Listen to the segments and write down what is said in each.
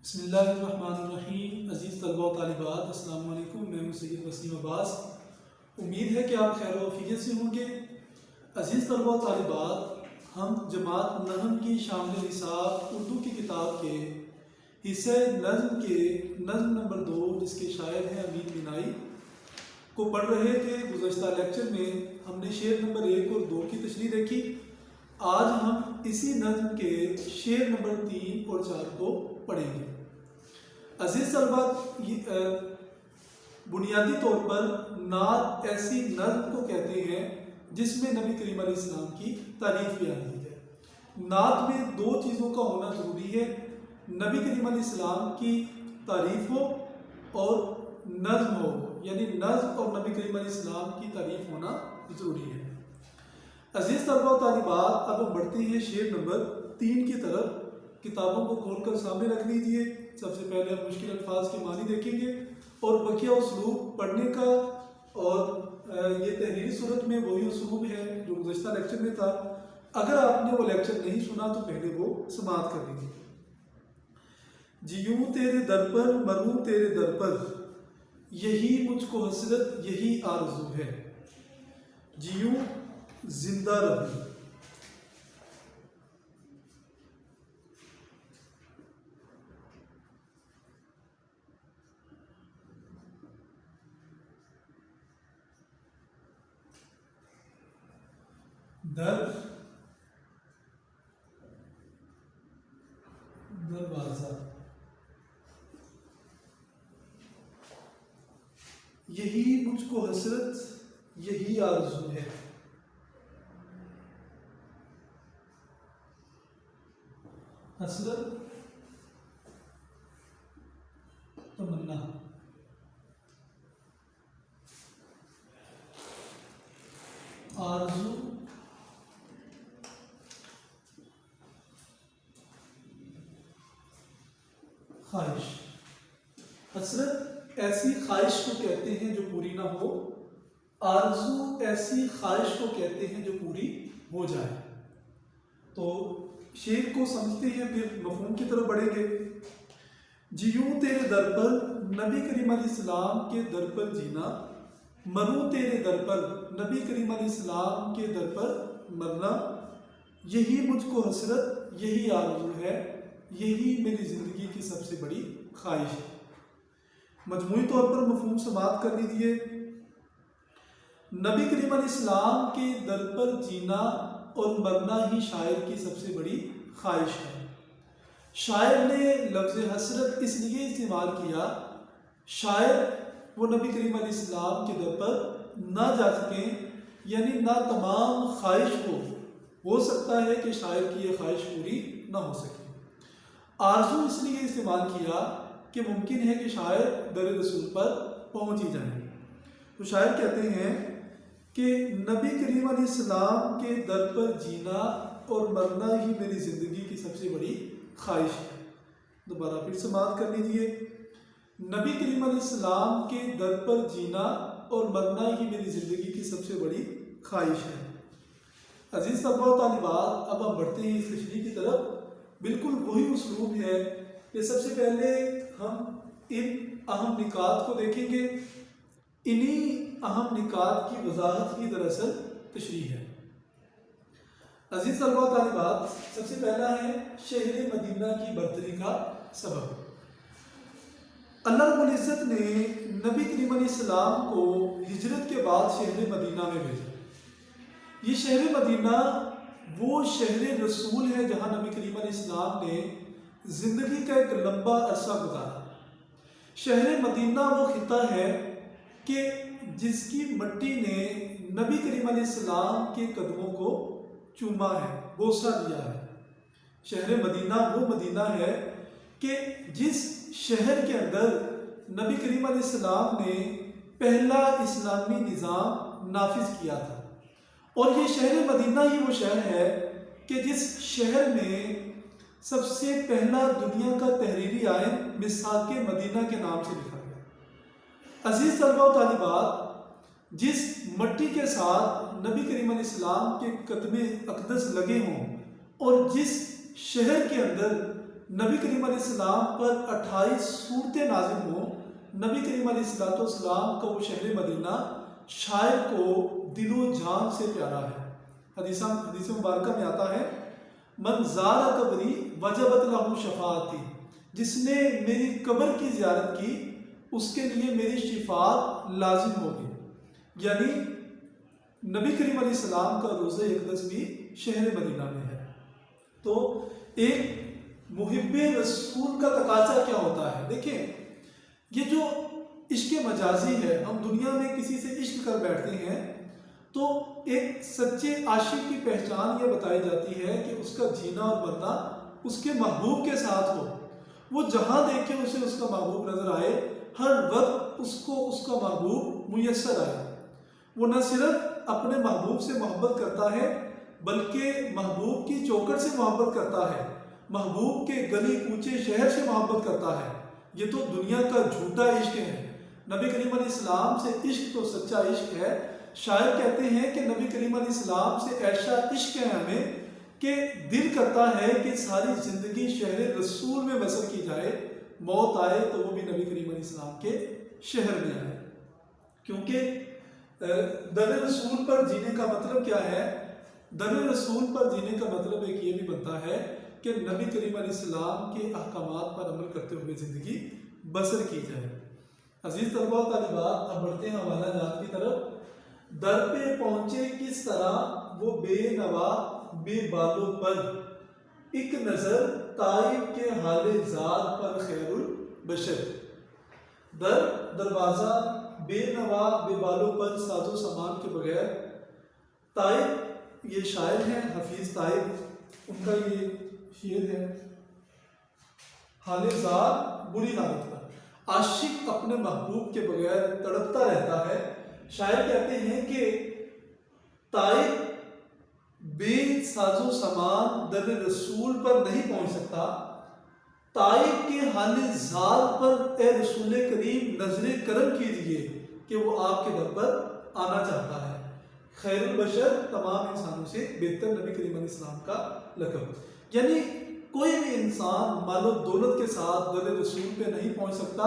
بسم اللہ الرحمن الرحیم۔ عزیز طلبہ و طالبات، السلام علیکم۔ میں ہوں سید وسیم عباس۔ امید ہے کہ آپ خیر و عافیت سے ہوں گے۔ عزیز طلبہ و طالبات، ہم جماعت نحو کی شامل نصاب اردو کی کتاب کے حصہ نظم کے نظم نمبر 2، جس کے شاعر ہیں امین بینائی، کو پڑھ رہے تھے۔ گزشتہ لیکچر میں ہم نے شعر نمبر 1 اور 2 کی تشریح دیکھی۔ آج ہم اسی نظم کے شعر نمبر 3 اور 4 کو پڑھیں گے۔ عزیز طلبہ، بنیادی طور پر نعت ایسی نظم کو کہتے ہیں جس میں نبی کریم علیہ السلام کی تعریف بیان کی جائے۔ نعت میں 2 چیزوں کا ہونا ضروری ہے: نبی کریم علیہ السلام کی تعریف ہو اور نظم ہو، یعنی نظم اور نبی کریم علیہ السلام کی تعریف ہونا ضروری ہے۔ عزیز طلبہ و طالبات، اب ہم بڑھتے ہیں شعر نمبر 3 کی طرف۔ کتابوں کو کھول کر سامنے رکھ لیجئے۔ سب سے پہلے ہم مشکل الفاظ کے معنی دیکھیں گے اور بقیہ اسلوب پڑھنے کا، اور یہ تحریری صورت میں وہی اسلوب ہے جو گزشتہ لیکچر میں تھا۔ اگر آپ نے وہ لیکچر نہیں سنا تو پہلے وہ سماعت کر لیجیے۔ جیوں تیرے در پر، مروں تیرے در پر، یہی مجھ کو حسرت، یہی آرزو ہے۔ جیوں زندہ رہوں، دروازہ، یہی مجھ کو حسرت، یہی آرزو ہے۔ حسرت تمنا، آرزو خواہش۔ حسرت ایسی خواہش کو کہتے ہیں جو پوری نہ ہو، آرزو ایسی خواہش کو کہتے ہیں جو پوری ہو جائے۔ تو شعر کو سمجھتے ہیں، پھر مفہوم کی طرف بڑھیں گے۔ جیوں تیرے در پر، نبی کریم علیہ السلام کے در پر جینا، مروں تیرے در پر، نبی کریم علیہ السلام کے در پر مرنا، یہی مجھ کو حسرت، یہی آرزو ہے، یہی میری زندگی کی سب سے بڑی خواہش ہے۔ مجموعی طور پر مفہوم سماعت کر لیجیے۔ نبی کریم علیہ السلام کے در پر جینا اور مرنا ہی شاعر کی سب سے بڑی خواہش ہے۔ شاعر نے لفظ حسرت اس لیے استعمال کیا، شاید وہ نبی کریم علیہ السلام کے در پر نہ جا سکیں، یعنی نہ تمام خواہش ہو سکتا ہے کہ شاعر کی یہ خواہش پوری نہ ہو سکے۔ آرزو اس لیے استعمال کیا کہ ممکن ہے کہ شاعر در رسول پر پہنچ ہی جائیں۔ تو شاعر کہتے ہیں کہ نبی کریم علیہ السلام کے در پر جینا اور مرنا ہی میری زندگی کی سب سے بڑی خواہش ہے۔ دوبارہ پھر سماعت کر لیجیے۔ نبی کریم علیہ السلام کے در پر جینا اور مرنا ہی میری زندگی کی سب سے بڑی خواہش ہے۔ عزیز طلبہ و طالبات، اب ہم بڑھتے ہیں اس تشریح کی طرف۔ بالکل وہی اسلوب ہے کہ سب سے پہلے ہم ان اہم نکات کو دیکھیں گے۔ انہی اہم نکات کی وضاحت کی دراصل تشریح ہے۔ عزیز طلبہ و طالبات، سب سے پہلا ہے شہر مدینہ کی برتری کا سبب۔ اللہ رب العزت نے نبی کریم علیہ السلام کو ہجرت کے بعد شہر مدینہ میں بھیجا۔ یہ شہر مدینہ وہ شہر رسول ہے جہاں نبی کریم علیہ السلام نے زندگی کا ایک لمبا عرصہ گزارا۔ شہر مدینہ وہ خطہ ہے کہ جس کی مٹی نے نبی کریم علیہ السلام کے قدموں کو چوما ہے، بوسہ دیا ہے۔ شہر مدینہ وہ مدینہ ہے کہ جس شہر کے اندر نبی کریم علیہ السلام نے پہلا اسلامی نظام نافذ کیا تھا، اور یہ شہر مدینہ ہی وہ شہر ہے کہ جس شہر میں سب سے پہلا دنیا کا تحریری آئین مِسحاق مدینہ کے نام سے لکھا گیا۔ عزیز طلبہ و طالبات، جس مٹی کے ساتھ نبی کریم علیہ السلام کے قدم اقدس لگے ہوں اور جس شہر کے اندر نبی کریم علیہ السلام پر 28 صورتیں نازل ہوں، نبی کریم علیہ السلام کا وہ شہر مدینہ شاعر کو دل و جان سے پیارا ہے۔ حدیث مبارکہ میں آتا ہے من زار قبری وجبت لہ شفاعتی، جس نے میری قبر کی زیارت کی اس کے لیے میری شفاعت لازم ہوگی۔ یعنی نبی کریم علیہ السلام کا روضہ اقدس بھی شہر مدینہ میں ہے۔ تو ایک محب رسول کا تقاضا کیا ہوتا ہے؟ دیکھیں، یہ جو عشق مجازی ہے، ہم دنیا میں کسی سے عشق کر بیٹھتے ہیں تو ایک سچے عاشق کی پہچان یہ بتائی جاتی ہے کہ اس کا جینا اور مرنا اس کے محبوب کے ساتھ ہو، وہ جہاں دیکھے اسے اس کا محبوب نظر آئے، ہر وقت اس کو اس کا محبوب میسر آئے۔ وہ نہ صرف اپنے محبوب سے محبت کرتا ہے بلکہ محبوب کی چوکٹ سے محبت کرتا ہے، محبوب کے گلی کوچے شہر سے محبت کرتا ہے۔ یہ تو دنیا کا جھوٹا عشق ہے۔ نبی کریم علیہ السلام سے عشق تو سچا عشق ہے۔ شاعر کہتے ہیں کہ نبی کریم علیہ السلام سے ایسا عشق ہے ہمیں کہ دل کرتا ہے کہ ساری زندگی شہر رسول میں بسر کی جائے، موت آئے تو وہ بھی نبی کریم علیہ السلام کے شہر میں آئے۔ کیونکہ در رسول پر جینے کا مطلب کیا ہے؟ در رسول پر جینے کا مطلب ایک یہ بھی بنتا ہے کہ نبی کریم علیہ السلام کے احکامات پر عمل کرتے ہوئے زندگی بسر کی جائے۔ عزیز طلباء و طالبات، اب بڑھتے ہیں حوالہ جات کی طرف۔ در پہ پہنچے کس طرح وہ بے نوا بے بالو پر، ایک نظر طائب کے حال ذات پر خیر البشر۔ دروازہ بے نوا بے بالو پر، ساز و سامان کے بغیر۔ طائب یہ شاعر ہیں، حفیظ طائب، ان کا یہ شعر ہے، حال ذات بری حالت پر، عاشق اپنے محبوب کے بغیر تڑپتا رہتا ہے۔ شاعر کہتے ہیں کہ طائب بے ساز و سامان در رسول پر نہیں پہنچ سکتا، طائب کے حال ذات پر اے رسول کریم نظر کرم کیجئے کہ وہ آپ کے در پر آنا چاہتا ہے۔ خیر البشر، تمام انسانوں سے بہتر، نبی کریم علیہ السلام کا لقب۔ یعنی کوئی بھی انسان مال و دولت کے ساتھ در رسول پہ نہیں پہنچ سکتا،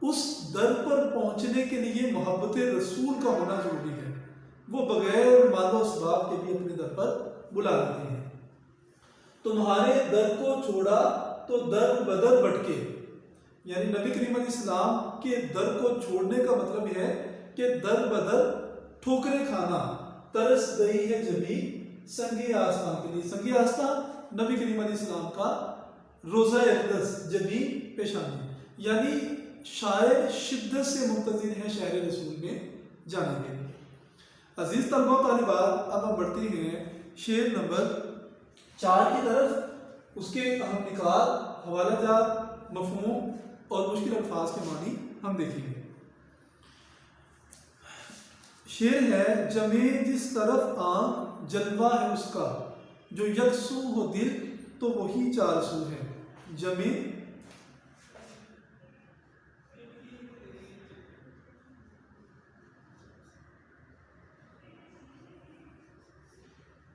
اس در پر پہنچنے کے لیے محبت رسول کا ہونا ضروری ہے۔ وہ بغیر مال و اسباب کے بھی اپنے در پر بلا لیتے ہیں۔ تمہارے در کو چھوڑا تو در بدر بٹکے، یعنی نبی کریم علیہ السلام کے در کو چھوڑنے کا مطلب ہے کہ در بدر ٹھوکریں کھانا، ترس گئی ہے جبھی سنگ آستان کے لیے۔ سنگ آستان نبی کریم علیہ السلام کا روضہ اقدس، جبھی پیشانی، یعنی شاعر شدت سے منتظر ہے شہر رسول میں جانے کے لیے۔ عزیز طلباء و طالبات، اب ہم بڑھتے ہیں شعر نمبر 4 کی طرف۔ اس کے اہم نکات، حوالہ جات، مفہوم اور مشکل الفاظ کے معنی ہم دیکھیں گے۔ شعر ہے، جمے جس طرف آنکھ جلوہ ہے اس کا، جو یکسو ہو دل تو وہی چار سو ہے۔ جمے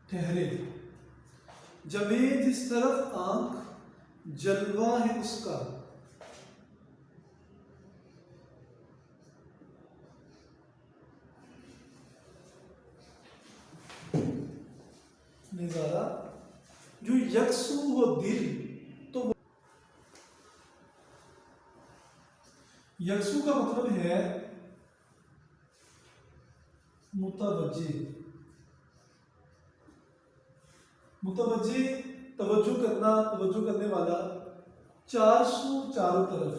ٹھہرے، جمے جس طرف آنکھ جلوہ ہے اس کا، نظارہ، جو یکسو ہو دل تو یکسو کا مطلب ہے متوجہ، متوجہ توجہ کرنا، توجہ کرنے والا۔ چار سو چاروں طرف،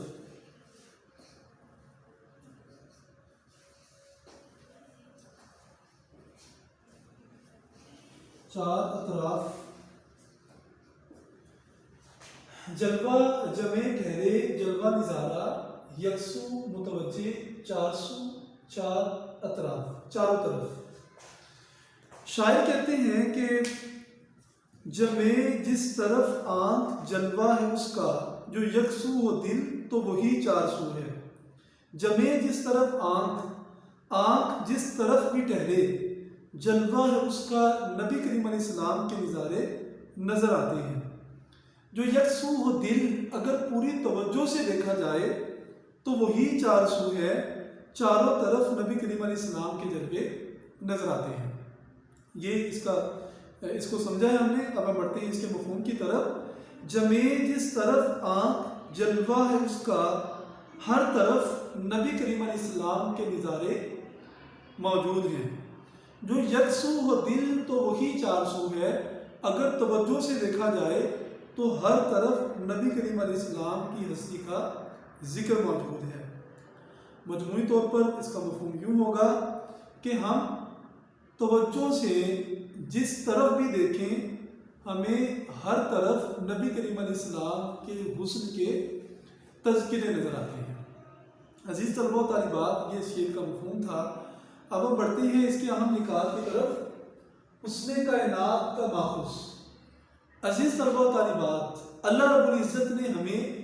چار اطراف۔ جلوہ جمع ٹھہرے، جلوہ نظارہ، یکسو متوجہ، چار سو چار اطراف، چاروں طرف۔ شاعر کہتے ہیں کہ جمع جس طرف آنکھ جلوہ ہے اس کا، جو یکسو ہو دل تو وہی چار سو ہے۔ جمع جس طرف آنکھ جس طرف بھی ٹھہرے، جلوہ ہے اس کا، نبی کریم علیہ السلام کے نظارے نظر آتے ہیں۔ جو یکسو ہو دل اگر پوری توجہ سے دیکھا جائے تو وہی چار سو ہے، چاروں طرف نبی کریم علیہ السلام کے جلوے نظر آتے ہیں۔ یہ اس کو سمجھا ہے ہم نے۔ اب ہم بڑھتے ہیں اس کے مفہوم کی طرف۔ جمع جس طرف آنکھ جلوہ ہے اس کا، ہر طرف نبی کریم علیہ السلام کے نظارے موجود ہیں۔ جو یکسو ہو دل تو وہی چار سو ہے، اگر توجہ سے دیکھا جائے تو ہر طرف نبی کریم علیہ السلام کی ہستی کا ذکر موجود ہے۔ مجموعی طور پر اس کا مفہوم یوں ہوگا کہ ہم توجہ سے جس طرف بھی دیکھیں ہمیں ہر طرف نبی کریم علیہ السلام کے حسن کے تذکرے نظر آتے ہیں۔ عزیز طلبہ و طالبات، یہ شعر کا مفہوم تھا۔ اب ہم بڑھتے ہیں اس کے اہم نکات کی طرف۔ حسن کائنات کا ماخوذ۔ عزیز طلبہ و طالبات، اللہ رب العزت نے ہمیں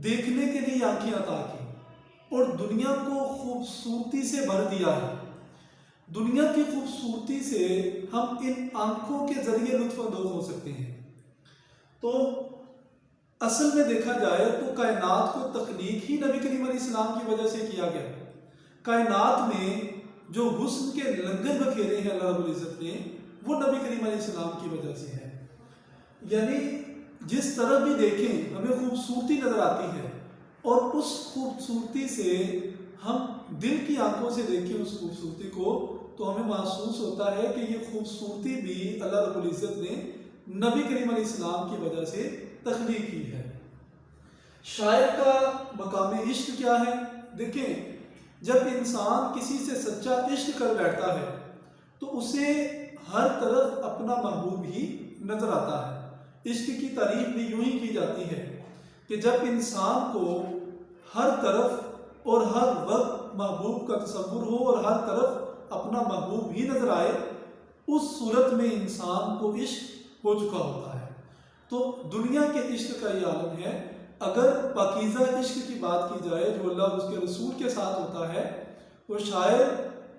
دیکھنے کے لیے آنکھیں عطا کی اور دنیا کو خوبصورتی سے بھر دیا ہے۔ دنیا کی خوبصورتی سے ہم ان آنکھوں کے ذریعے لطف اندوز ہو سکتے ہیں۔ تو اصل میں دیکھا جائے تو کائنات کو تخلیق ہی نبی کریم علیہ السلام کی وجہ سے کیا گیا۔ کائنات میں جو حسن کے لنگر بکھیرے ہیں اللہ رب العزت نے، وہ نبی کریم علیہ السلام کی وجہ سے ہے۔ یعنی جس طرح بھی دیکھیں ہمیں خوبصورتی نظر آتی ہے، اور اس خوبصورتی سے ہم دل کی آنکھوں سے دیکھیں اس خوبصورتی کو تو ہمیں محسوس ہوتا ہے کہ یہ خوبصورتی بھی اللہ رب العزت نے نبی کریم علیہ السلام کی وجہ سے تخلیق کی ہے۔ شاعر کا مقام عشق کیا ہے؟ دیکھیں، جب انسان کسی سے سچا عشق کر بیٹھتا ہے تو اسے ہر طرف اپنا محبوب ہی نظر آتا ہے۔ عشق کی تعریف بھی یوں ہی کی جاتی ہے کہ جب انسان کو ہر طرف اور ہر وقت محبوب کا تصور ہو اور ہر طرف اپنا محبوب ہی نظر آئے، اس صورت میں انسان کو عشق ہو چکا ہوتا ہے۔ تو دنیا کے عشق کا یہ عالم ہے۔ اگر پاکیزہ عشق کی بات کی جائے جو اللہ اور اس کے رسول کے ساتھ ہوتا ہے، تو شاعر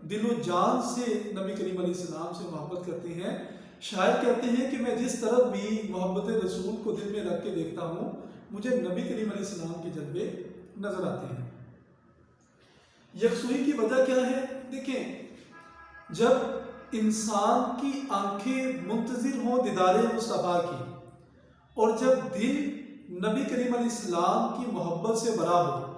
دل و جان سے نبی کریم علیہ السلام سے محبت کرتے ہیں۔ شاعر کہتے ہیں کہ میں جس طرف بھی محبت رسول کو دل میں رکھ کے دیکھتا ہوں، مجھے نبی کریم علیہ السلام کے جلوے نظر آتے ہیں۔ یکسوئی کی وجہ کیا ہے؟ دیکھیں، جب انسان کی آنکھیں منتظر ہوں دیدار مصطفیٰ کی، اور جب دل نبی کریم علیہ السلام کی محبت سے بھرا ہو،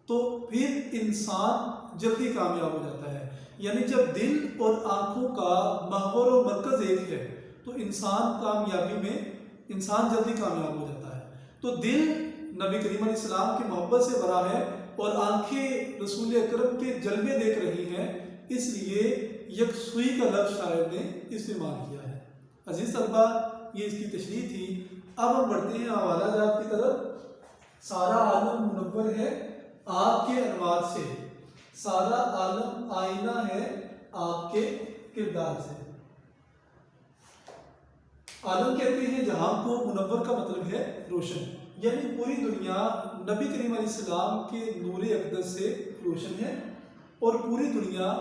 تو پھر انسان جلدی کامیاب ہو جاتا ہے۔ یعنی جب دل اور آنکھوں کا محور و مرکز ایک ہے تو انسان جلدی کامیاب ہو جاتا ہے۔ تو دل نبی کریم علیہ السلام کی محبت سے بھرا ہے اور آنکھیں رسول اکرم کے جلوے دیکھ رہی ہیں، اس لیے یکسوئی کا لفظ شاعر نے استعمال کیا ہے۔ عزیز طلبہ، یہ اس کی تشریح تھی۔ اب ہم بڑھتے ہیں حوالہ جات کی طرف۔ سارا عالم منور ہے آپ کے انوار سے، سارا عالم آئینہ ہے آپ کے کردار سے۔ عالم کہتے ہیں جہاں کو، منور کا مطلب ہے روشن، یعنی پوری دنیا نبی کریم علیہ السلام کے نور اقدس سے روشن ہے، اور پوری دنیا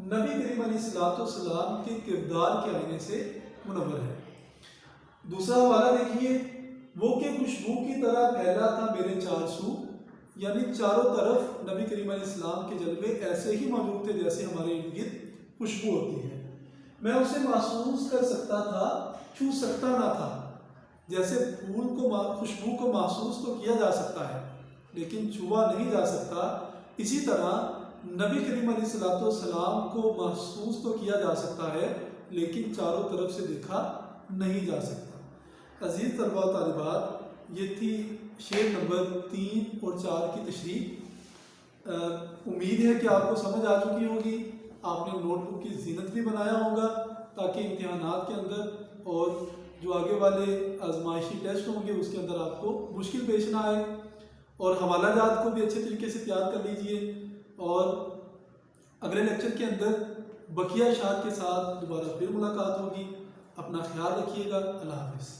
نبی کریم علیہ السلام کے کردار کے آئینے سے منور ہے۔ دوسرا حوالہ دیکھیے، وہ کہ خوشبو کی طرح پھیلا تھا میرے چار سو، یعنی چاروں طرف نبی کریم علیہ السلام کے جلوے ایسے ہی موجود تھے جیسے ہمارے ارد گرد خوشبو ہوتی ہے۔ میں اسے محسوس کر سکتا تھا، چھو سکتا نہ تھا۔ جیسے پھول کو خوشبو کو محسوس تو کیا جا سکتا ہے لیکن چھوا نہیں جا سکتا، اسی طرح نبی کریم علیہ السلام کو محسوس تو کیا جا سکتا ہے لیکن چاروں طرف سے دیکھا نہیں جا سکتا۔ عزیز طلبہ و طالبات، یہ تھی شعر نمبر 3 اور 4 کی تشریح۔ امید ہے کہ آپ کو سمجھ آ چکی ہوگی۔ آپ نے نوٹ بک کی زینت بھی بنایا ہوگا تاکہ امتحانات کے اندر اور جو آگے والے آزمائشی ٹیسٹ ہوں گے اس کے اندر آپ کو مشکل پیش نہ آئے۔ اور حوالہ جات کو بھی اچھے طریقے سے تیار کر لیجئے، اور اگلے لیکچر کے اندر بقیہ اشعار کے ساتھ دوبارہ پھر ملاقات ہوگی۔ اپنا خیال رکھیے گا۔ اللہ حافظ۔